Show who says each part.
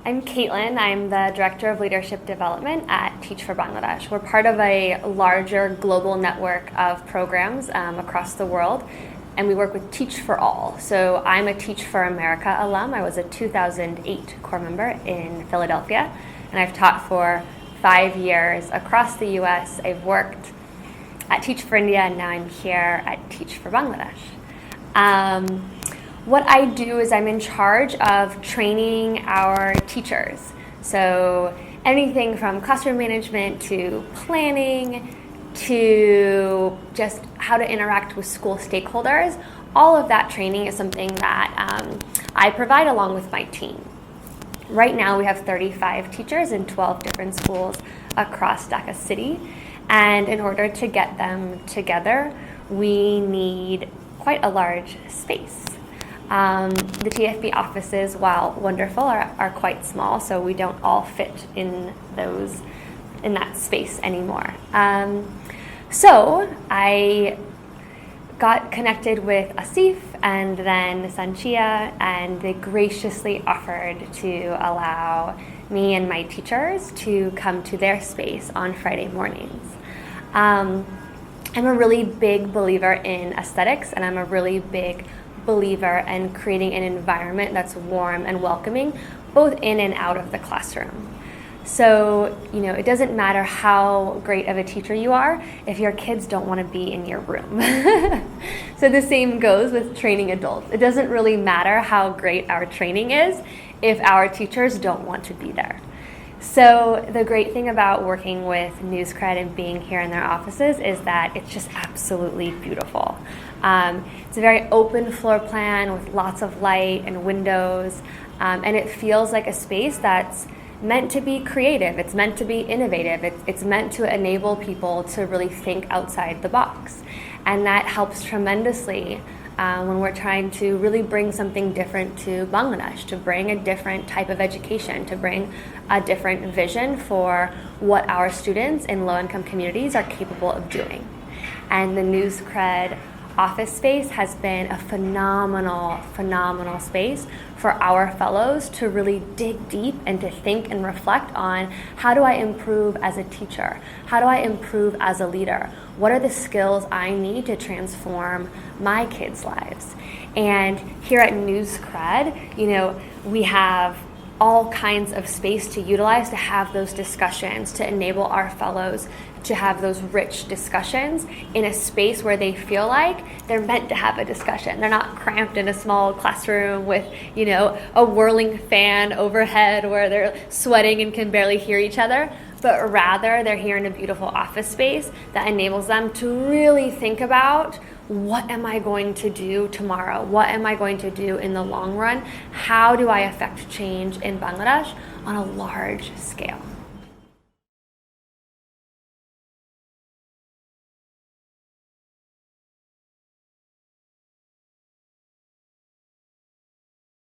Speaker 1: I'm Caitlin. I'm the Director of Leadership Development at Teach for Bangladesh. We're part of a larger global network of programs across the world, and we work with Teach for All. So I'm a Teach for America alum. I was a 2008 core member in Philadelphia, and I've taught for 5 years across the US. I've worked at Teach for India, and now I'm here at Teach for Bangladesh. What I do is I'm in charge of training our teachers. So anything from classroom management to planning to just how to interact with school stakeholders, all of that training is something that I provide along with my team. Right now we have 35 teachers in 12 different schools across Dhaka City, and in order to get them together, we need quite a large space. The TFB offices, while wonderful, are quite small, so we don't all fit in that space anymore. So I got connected with Asif and then Sanchia, and they graciously offered to allow me and my teachers to come to their space on Friday mornings. I'm a really big believer in aesthetics, and I'm a really big believer in creating an environment that's warm and welcoming, both in and out of the classroom. So, it doesn't matter how great of a teacher you are if your kids don't want to be in your room. So the same goes with training adults. It doesn't really matter how great our training is if our teachers don't want to be there. So the great thing about working with NewsCred and being here in their offices is that it's just absolutely beautiful. It's a very open floor plan with lots of light and windows, and it feels like a space that's meant to be creative. It's meant to be innovative. It's meant to enable people to really think outside the box, and that helps tremendously when we're trying to really bring something different to Bangladesh, to bring a different type of education, to bring a different vision for what our students in low-income communities are capable of doing. And the NewsCred office space has been a phenomenal space for our fellows to really dig deep and to think and reflect on, how do I improve as a teacher? How do I improve as a leader? What are the skills I need to transform my kids' lives? And here at NewsCred, we have all kinds of space to utilize to have those discussions, to enable our fellows to have those rich discussions in a space where they feel like they're meant to have a discussion. They're not cramped in a small classroom with, a whirling fan overhead where they're sweating and can barely hear each other, but rather they're here in a beautiful office space that enables them to really think about, what am I going to do tomorrow? What am I going to do in the long run? How do I affect change in Bangladesh on a large scale?